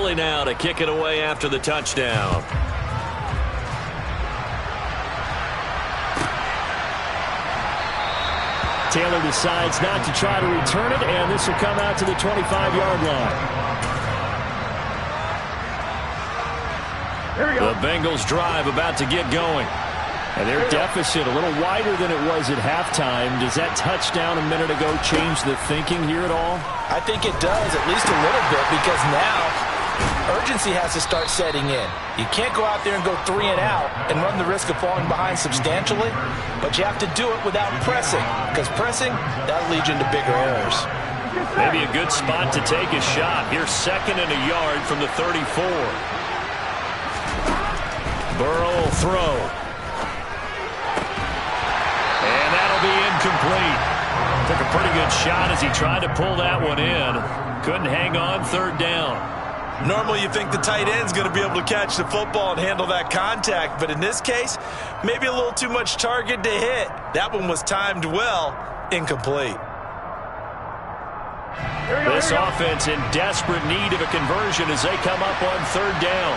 Gurley now to kick it away after the touchdown. Taylor decides not to try to return it, and this will come out to the 25-yard line. Here we go. The Bengals drive about to get going. And their deficit a little wider than it was at halftime. Does that touchdown a minute ago change the thinking here at all? I think it does, at least a little bit, because now urgency has to start setting in. You can't go out there and go 3 and out and run the risk of falling behind substantially, but you have to do it without pressing, because pressing, that'll lead you into bigger errors. Maybe a good spot to take a shot. Here's 2nd and a yard from the 34. Burrow will throw. And that'll be incomplete. Took a pretty good shot as he tried to pull that one in. Couldn't hang on 3rd down. Normally you think the tight end's going to be able to catch the football and handle that contact, but in this case, maybe a little too much target to hit. That one was timed well, incomplete. This offense in desperate need of a conversion as they come up on 3rd down.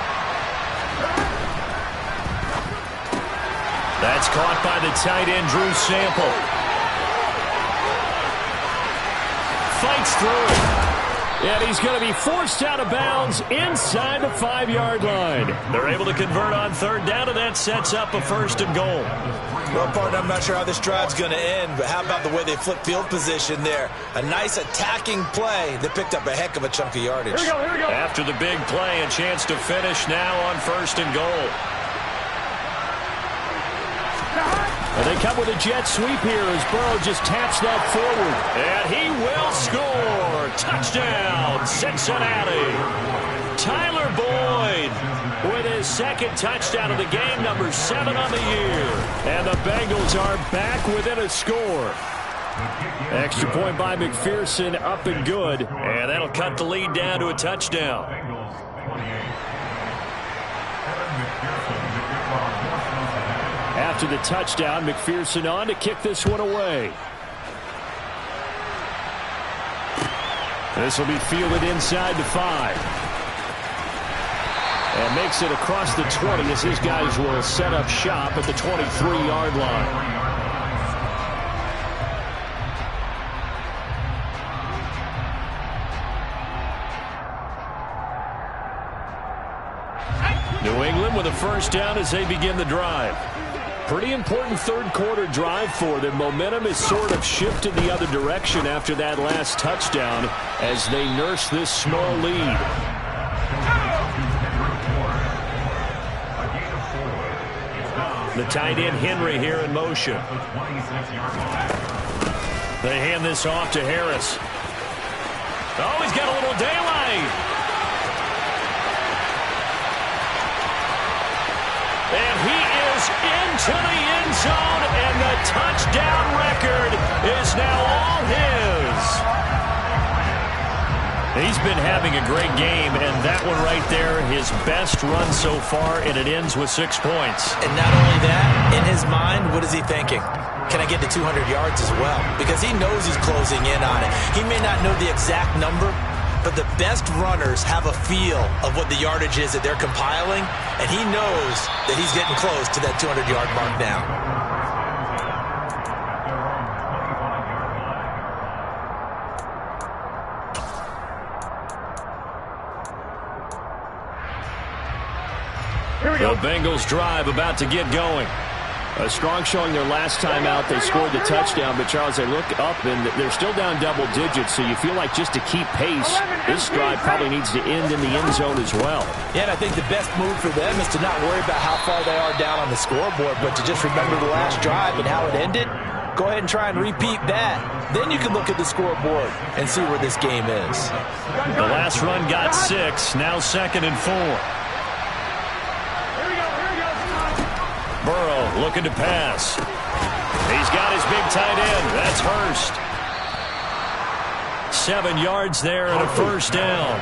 That's caught by the tight end, Drew Sample. Fights through it. And he's going to be forced out of bounds inside the 5-yard line. They're able to convert on 3rd down, and that sets up a 1st and goal. Well, partner, I'm not sure how this drive's going to end, but how about the way they flip field position there? A nice attacking play that picked up a heck of a chunk of yardage. Here we go. After the big play, a chance to finish now on 1st and goal. And they come with a jet sweep here as Burrow just taps that forward. And he will score. Touchdown, Cincinnati. Tyler Boyd with his 2nd touchdown of the game, number 7 on the year. And the Bengals are back within a score. Extra point by McPherson, up and good. And that'll cut the lead down to a touchdown. After the touchdown, McPherson on to kick this one away. This will be fielded inside the 5. And makes it across the 20 as his guys will set up shop at the 23-yard line. New England with a 1st down as they begin the drive. Pretty important 3rd quarter drive for them. Momentum is sort of shifted the other direction after that last touchdown as they nurse this small lead. The tight end Henry here in motion. They hand this off to Harris. Oh, he's got a little daylight. And he is into the end zone, and the touchdown record is now all his. He's been having a great game, and that one right there, his best run so far, and it ends with 6 points. And not only that, in his mind, what is he thinking? Can I get to 200 yards as well? Because he knows he's closing in on it. He may not know the exact number, but the best runners have a feel of what the yardage is that they're compiling, and he knows that he's getting close to that 200-yard mark now. The Bengals drive about to get going. A strong showing their last time out. They scored the touchdown, but Charles, they look up and they're still down double digits, so you feel like just to keep pace, this drive probably needs to end in the end zone as well. Yeah, and I think the best move for them is to not worry about how far they are down on the scoreboard, but to just remember the last drive and how it ended. Go ahead and try and repeat that. Then you can look at the scoreboard and see where this game is. The last run got 6, now 2nd and 4. Burrow looking to pass. He's got his big tight end. That's Hurst. 7 yards there and a 1st down.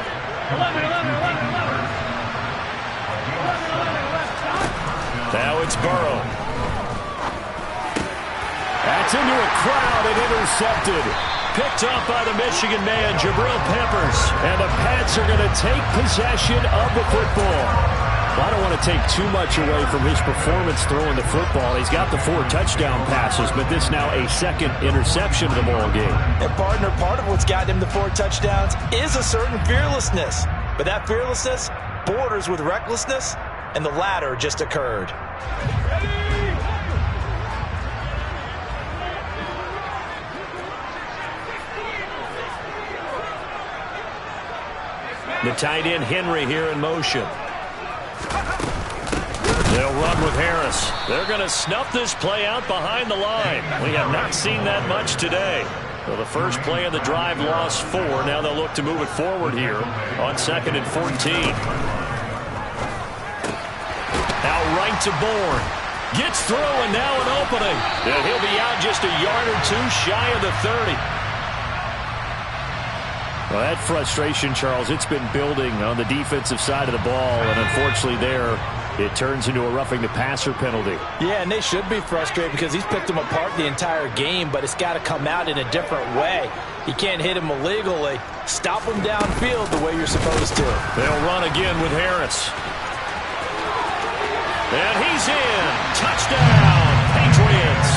Now it's Burrow. That's into a crowd and intercepted. picked up by the Michigan man, Jabril Peppers. And the Pats are going to take possession of the football. Well, I don't want to take too much away from his performance throwing the football. He's got the 4 touchdown passes, but this now a second interception of the ball game. And, partner, part of what's gotten him the 4 touchdowns is a certain fearlessness. But that fearlessness borders with recklessness, and the latter just occurred. The tight end Henry here in motion. They'll run with Harris. They're going to snuff this play out behind the line. We have not seen that much today. Well, the first play of the drive lost 4. Now they'll look to move it forward here on 2nd and 14. Now right to Bourne. Gets through and now an opening. And he'll be out just a yard or 2 shy of the 30. Well, that frustration, Charles, it's been building on the defensive side of the ball, and unfortunately there, it turns into a roughing the passer penalty. Yeah, and they should be frustrated because he's picked them apart the entire game, but it's got to come out in a different way. You can't hit him illegally. Stop him downfield the way you're supposed to. They'll run again with Harris. And he's in. Touchdown, Patriots.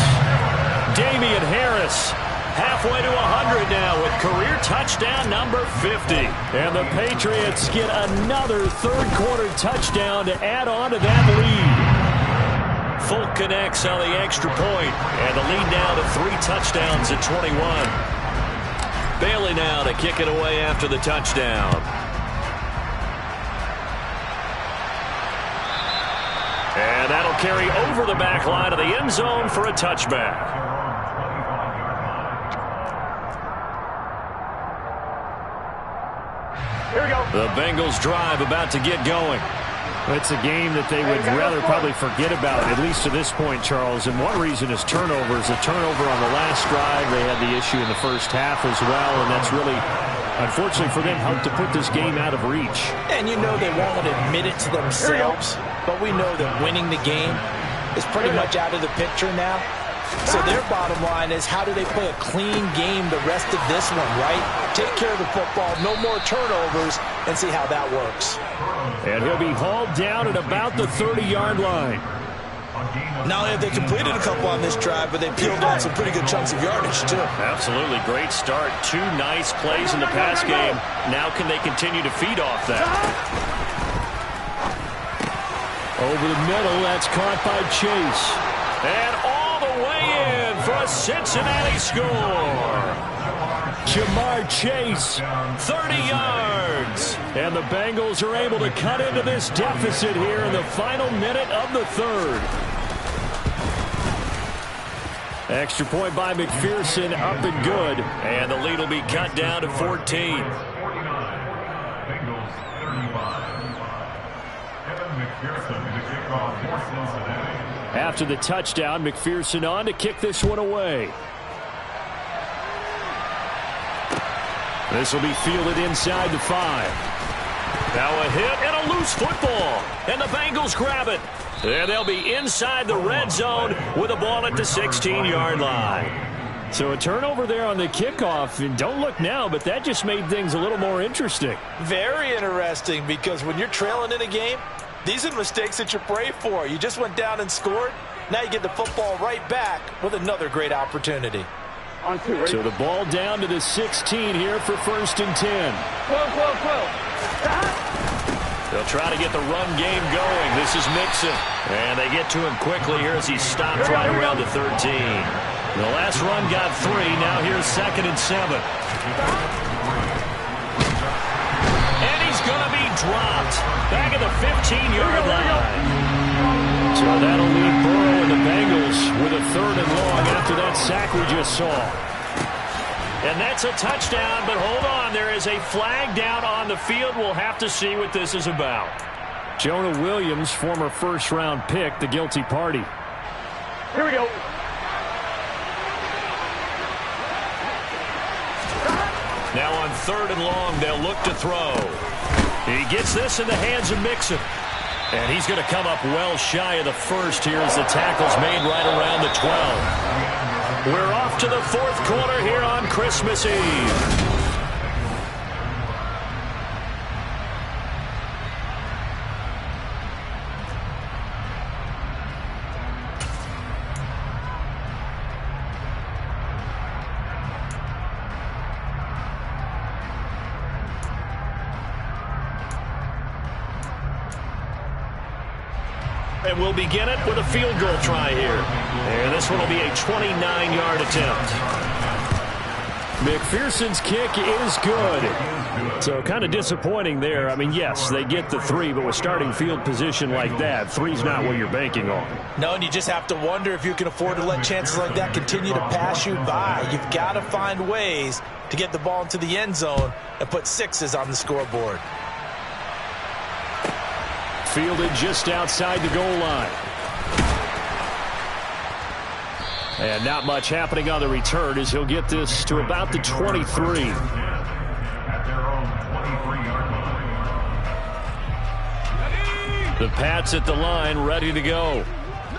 Damian Harris. Halfway to 100 now with career touchdown number 50. And the Patriots get another third-quarter touchdown to add on to that lead. Fulk connects on the extra point, and the lead now to 3 touchdowns at 21. Bailey now to kick it away after the touchdown. And that'll carry over the back line of the end zone for a touchback. Here we go. The Bengals drive about to get going. It's a game that they would rather probably forget about, at least to this point, Charles. And one reason is turnovers. A turnover on the last drive. They had the issue in the first half as well, and that's really, unfortunately for them, helped to put this game out of reach. And you know they won't admit it to themselves, but we know that winning the game is pretty much out of the picture now. So their bottom line is, how do they play a clean game the rest of this one, right? Take care of the football, no more turnovers, and see how that works. And he'll be hauled down at about the 30-yard line. Not only have they completed a couple on this drive, but they peeled on some pretty good chunks of yardage, too. Absolutely. Great start. 2 nice plays in the pass game. Now can they continue to feed off that? Over the middle, that's caught by Chase. And all the way in for a Cincinnati score. Jamar Chase, 30 yards. And the Bengals are able to cut into this deficit here in the final minute of the third. Extra point by McPherson, up and good. And the lead will be cut down to 14. After the touchdown, McPherson on to kick this one away. This will be fielded inside the 5. Now a hit and a loose football. And the Bengals grab it. And they'll be inside the red zone with a ball at the 16-yard line. So a turnover there on the kickoff. And don't look now, but that just made things a little more interesting. Very interesting, because when you're trailing in a game, these are the mistakes that you pray for. You just went down and scored. Now you get the football right back with another great opportunity. So the ball down to the 16 here for 1st and 10. They'll try to get the run game going. This is Mixon. And they get to him quickly here as he stopped right around the 13. The last run got 3. Now here's 2nd and 7. And he's going to be dropped. Back at the 15-yard line. So that'll leave Burrow and the Bengals with a 3rd and long after that sack we just saw. And that's a touchdown, but hold on. There is a flag down on the field. We'll have to see what this is about. Jonah Williams, former first-round pick, the guilty party. Here we go. Now on 3rd and long, they'll look to throw. He gets this in the hands of Mixon. And he's going to come up well shy of the 1st here as the tackle's made right around the 12. We're off to the fourth quarter here on Christmas Eve. And we'll begin it with a field goal try here. And this one will be a 29-yard attempt. McPherson's kick is good. So kind of disappointing there. I mean, yes, they get the 3, but with starting field position like that, 3's not what you're banking on. No, and you just have to wonder if you can afford to let chances like that continue to pass you by. You've got to find ways to get the ball into the end zone and put 6s on the scoreboard. Fielded just outside the goal line. And not much happening on the return as he'll get this to about the 23. The Pats at the line, ready to go.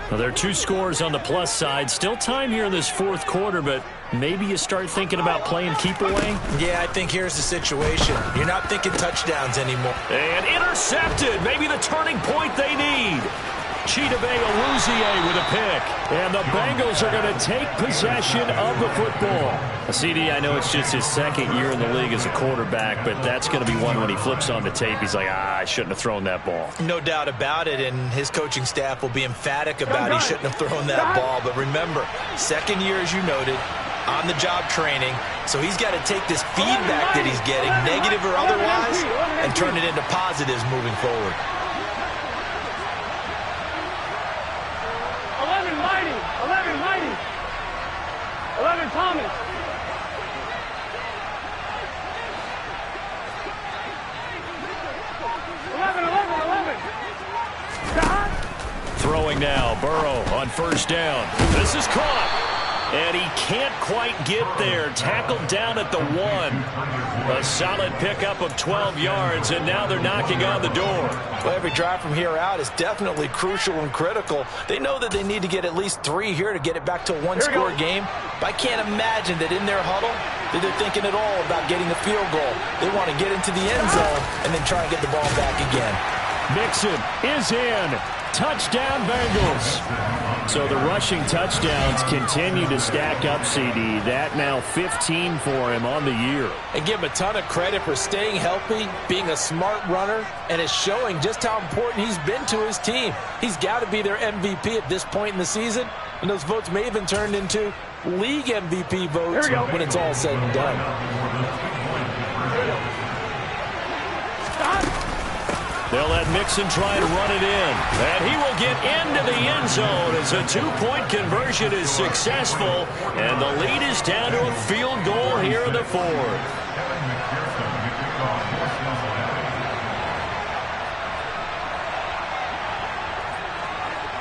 Well, there are 2 scores on the plus side. Still time here in this fourth quarter, but maybe you start thinking about playing keep away? Yeah, I think here's the situation. You're not thinking touchdowns anymore. And intercepted. Maybe the turning point they need. Chidobe Awuzie with a pick. And the Bengals are going to take possession of the football. CD, I know it's just his second year in the league as a quarterback, but that's going to be one when he flips on the tape. He's like, I shouldn't have thrown that ball. No doubt about it, and his coaching staff will be emphatic about he shouldn't have thrown that ball. But remember, second year, as you noted, on-the-job training, so he's got to take this feedback that he's getting, negative or otherwise, and turn it into positives moving forward. 11 Thomas. 11. Throwing now, Burrow on first down. This is caught. And he can't quite get there. Tackled down at the 1. A solid pickup of 12 yards, and now they're knocking on the door. Well, every drive from here out is definitely crucial and critical. They know that they need to get at least 3 here to get it back to a one-score game. But I can't imagine that in their huddle that they're thinking at all about getting a field goal. They want to get into the end zone and then try and get the ball back again. Mixon is in. Touchdown, Bengals. So the rushing touchdowns continue to stack up, CD. That now 15 for him on the year. And give him a ton of credit for staying healthy, being a smart runner, and it's showing just how important he's been to his team. He's got to be their MVP at this point in the season, and those votes may have been turned into league MVP votes when it's all said and done. They'll let Mixon try to run it in. And he will get into the end zone as a 2-point conversion is successful. And the lead is down to a field goal here in the 4th.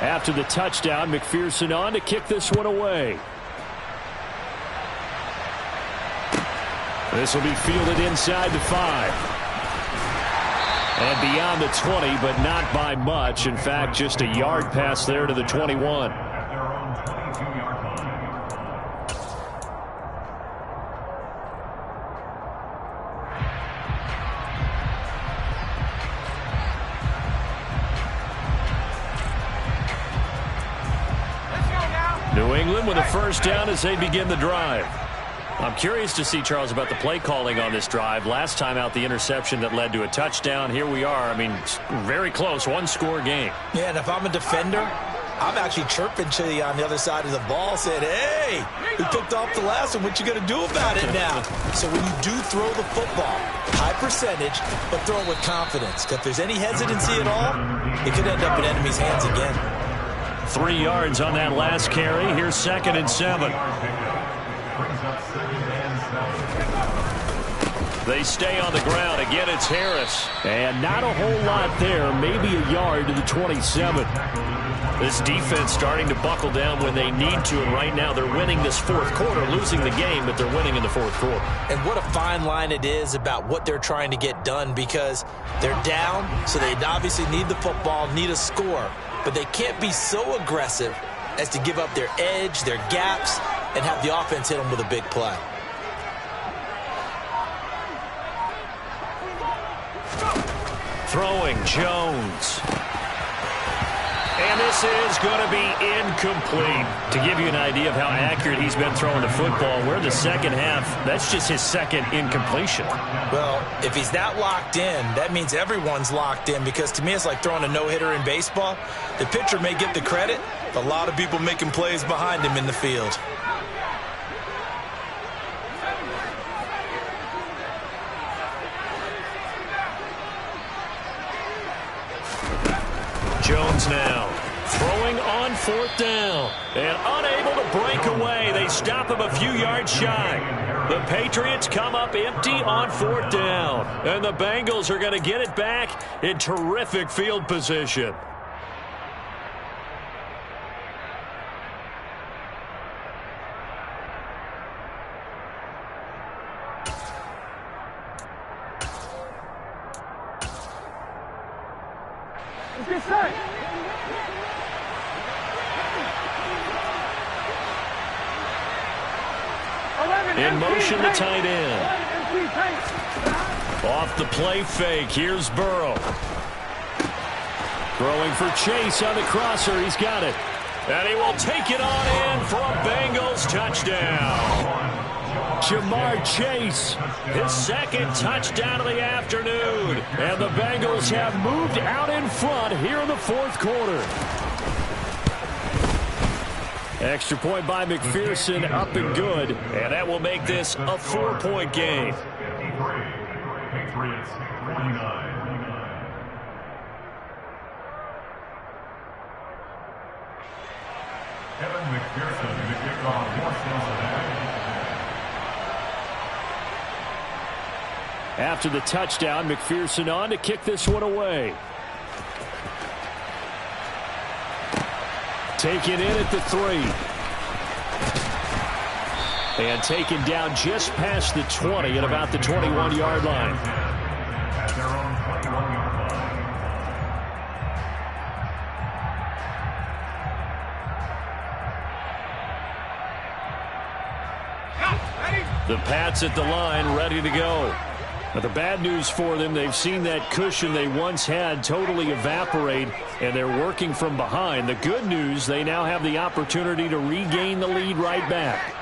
After the touchdown, McPherson on to kick this one away. This will be fielded inside the 5. And beyond the 20, but not by much. In fact, just a yard pass there to the 21. New England with a first down as they begin the drive. I'm curious to see, Charles, about the play calling on this drive. Last time out, the interception that led to a touchdown. Here we are. I mean, very close, one-score game. Yeah, and if I'm a defender, I'm actually chirping to you on the other side of the ball, saying, hey, we picked off the last one. What you going to do about it now? So when you do throw the football, high percentage, but throw it with confidence. Because if there's any hesitancy at all, it could end up in enemy's hands again. 3 yards on that last carry. Here's 2nd and 7. They stay on the ground. Again, it's Harris. And not a whole lot there. Maybe a yard to the 27. This defense starting to buckle down when they need to, and right now they're winning this 4th quarter, losing the game, but they're winning in the 4th quarter. And what a fine line it is about what they're trying to get done, because they're down, so they obviously need the football, need a score, but they can't be so aggressive as to give up their edge, their gaps, and have the offense hit them with a big play. Throwing Jones. And this is going to be incomplete. To give you an idea of how accurate he's been throwing the football, we're in the second half. That's just his second incompletion. Well, if he's that locked in, that means everyone's locked in, because to me it's like throwing a no-hitter in baseball. The pitcher may get the credit, but a lot of people making plays behind him in the field. Jones now throwing on fourth down and unable to break away. They stop him a few yards shy. The Patriots come up empty on fourth down, and the Bengals are going to get it back in terrific field position. Get set. In motion, the tight end. Off the play fake. Here's Burrow. Throwing for Chase on the crosser. He's got it. And he will take it on in for a Bengals touchdown. Jamar Chase, his second touchdown of the afternoon. And the Bengals have moved out in front here in the fourth quarter. Extra point by McPherson, up and good. And that will make this a 4-point game. Kevin McPherson, the kickoff for Cincinnati. After the touchdown, McPherson on to kick this one away. Taken in at the 3. And taken down just past the 20 at about the 21-yard line. At their own 21-yard line. The Pats at the line, ready to go. Now, the bad news for them, they've seen that cushion they once had totally evaporate, and they're working from behind. The good news, they now have the opportunity to regain the lead right back.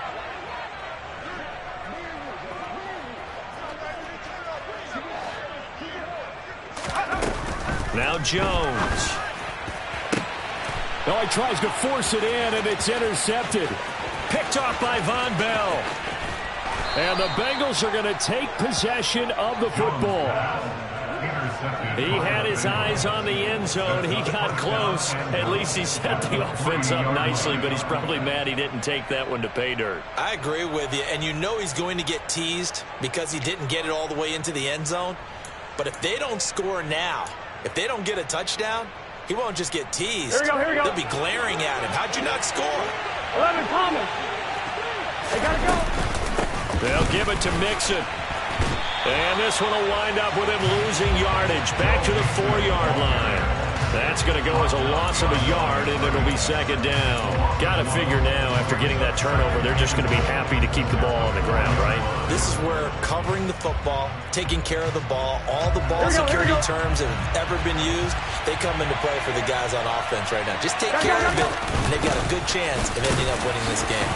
Now Jones. Oh, he tries to force it in, and it's intercepted. Picked off by Von Bell. And the Bengals are going to take possession of the football. He had his eyes on the end zone. He got close. At least he set the offense up nicely, but he's probably mad he didn't take that one to pay dirt. I agree with you, and you know he's going to get teased because he didn't get it all the way into the end zone. But if they don't score now, if they don't get a touchdown, he won't just get teased. Here we go. They'll be glaring at him. How'd you not score? 11 Thomas. They got to go. They'll give it to Mixon. And this one will wind up with him losing yardage. Back to the 4-yard line. That's going to go as a loss of a yard, and it'll be second down. Got to figure now, after getting that turnover, they're just going to be happy to keep the ball on the ground, right? This is where covering the football, taking care of the ball, all the ball security terms that have ever been used, they come into play for the guys on offense right now. Just take care of it, and they've got a good chance of ending up winning this game.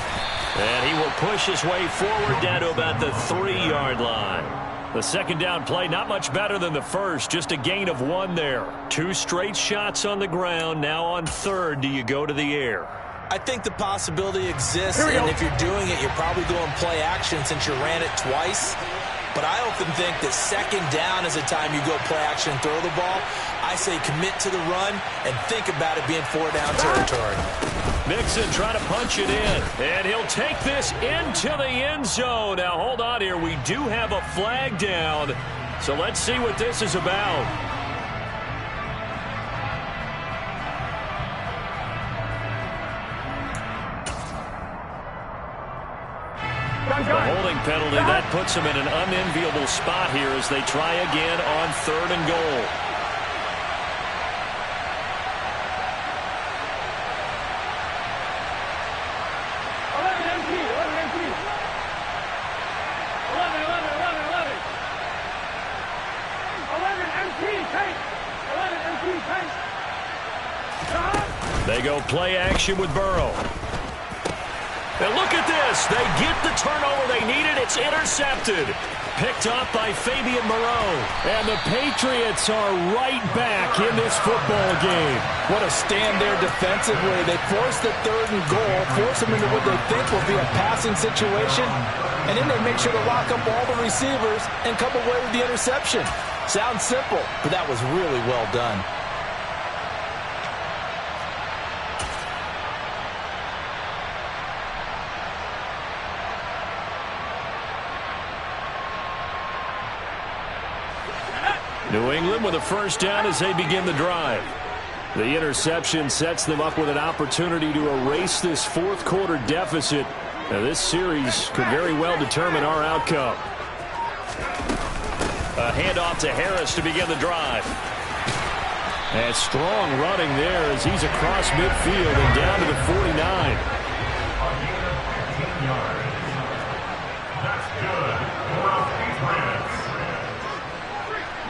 And he will push his way forward down to about the 3-yard line. The second down play, not much better than the first, just a gain of 1 there. 2 straight shots on the ground. Now on third, do you go to the air? I think the possibility exists, and if you're doing it, you're probably going play action since you ran it twice. But I often think that second down is a time you go play action and throw the ball. I say commit to the run and think about it being 4-down territory. Mixon trying to punch it in, and he'll take this into the end zone. Now, hold on here. We do have a flag down, so let's see what this is about. The holding penalty, that puts them in an unenviable spot here as they try again on 3rd and goal. They go play action with Burrow. And look at this. They get the turnover they needed. It's intercepted. Picked up by Fabian Moreau. And the Patriots are right back in this football game. What a stand there defensively. They force the 3rd and goal, force them into what they think will be a passing situation, and then they make sure to lock up all the receivers and come away with the interception. Sounds simple, but that was really well done. New England with a first down as they begin the drive. The interception sets them up with an opportunity to erase this 4th quarter deficit. Now, this series could very well determine our outcome. A handoff to Harris to begin the drive. And strong running there as he's across midfield and down to the 49. That's good for a Patriots.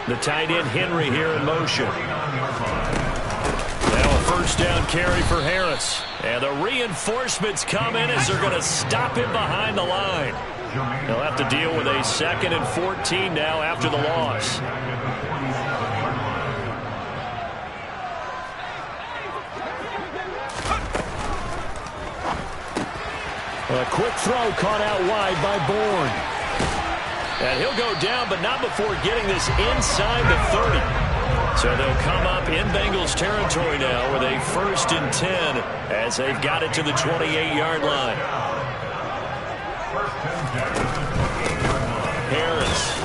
The tight end Henry here in motion. Now a first down carry for Harris. And the reinforcements come in as they're going to stop him behind the line. They'll have to deal with a 2nd and 14 now after the loss. A quick throw caught out wide by Bourne. And he'll go down, but not before getting this inside the 30. So they'll come up in Bengals territory now with a 1st and 10 as they've got it to the 28-yard line. Harris.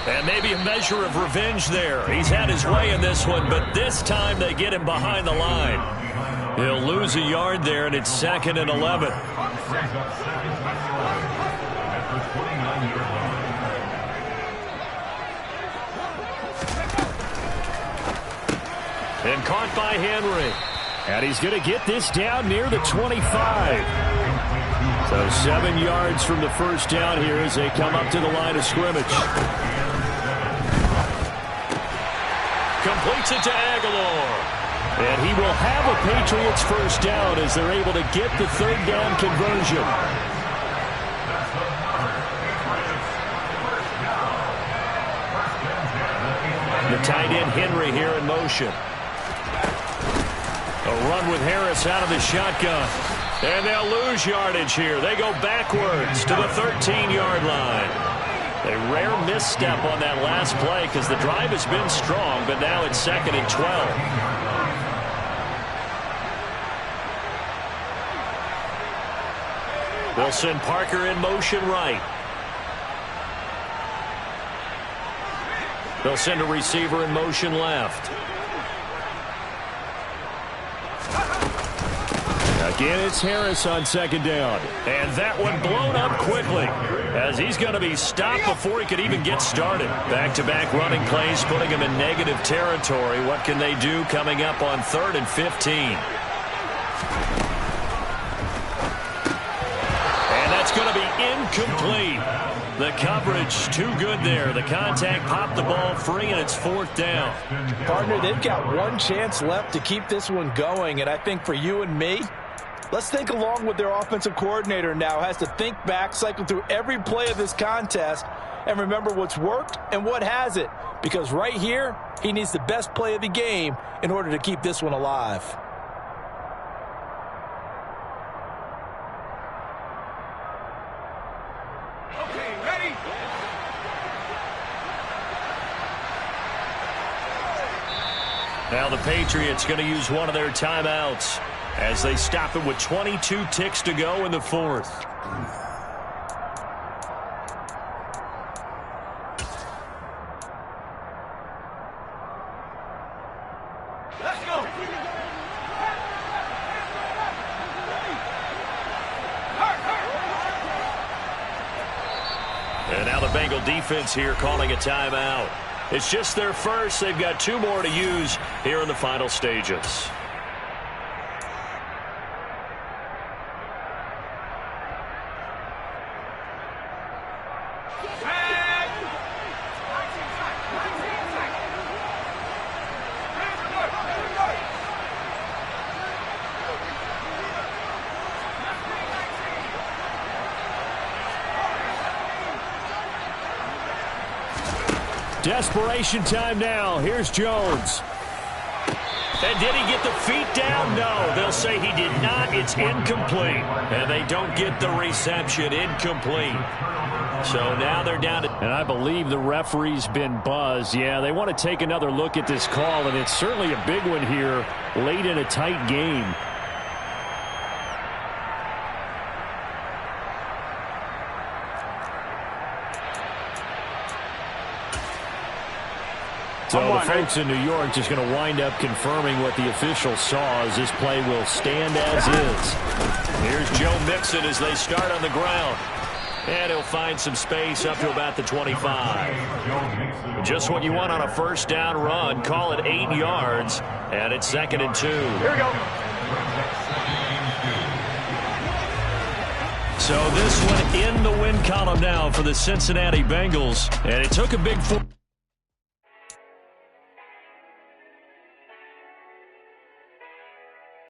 And maybe a measure of revenge there. He's had his way in this one, but this time they get him behind the line. He'll lose a yard there, and it's 2nd and 11. And caught by Henry. And he's going to get this down near the 25. So 7 yards from the first down here as they come up to the line of scrimmage. Completes it to Aguilar. And he will have a Patriots first down as they're able to get the 3rd down conversion. The tight end Henry here in motion. A run with Harris out of the shotgun. And they'll lose yardage here. They go backwards to the 13-yard line. A rare misstep on that last play because the drive has been strong, but now it's 2nd and 12. They'll send Parker in motion right. They'll send a receiver in motion left. Again, it's Harris on 2nd down. And that one blown up quickly as he's going to be stopped before he could even get started. Back-to-back running plays putting him in negative territory. What can they do coming up on 3rd and 15? And that's going to be incomplete. The coverage too good there. The contact popped the ball free, and it's 4th down. Partner, they've got one chance left to keep this one going, and I think for you and me, let's think along with their offensive coordinator now. Has to think back, cycle through every play of this contest, and remember what's worked and what hasn't. Because right here, he needs the best play of the game in order to keep this one alive. Okay, ready? Now the Patriots going to use one of their timeouts as they stop it with 22 ticks to go in the 4th. Let's go. And now the Bengal defense here calling a timeout. It's just their first. They've got 2 more to use here in the final stages. Desperation time now. Here's Jones. And did he get the feet down? No, they'll say he did not. It's incomplete. And they don't get the reception. Incomplete. So now they're down to... And I believe the referee's been buzzed. Yeah, they want to take another look at this call, and it's certainly a big one here late in a tight game. So the folks in New York just going to wind up confirming what the official saw as this play will stand as is. Here's Joe Mixon as they start on the ground. And he'll find some space up to about the 25. Just what you want on a first down run. Call it 8 yards. And it's 2nd and 2. Here we go. So this one in the win column now for the Cincinnati Bengals. And it took a big...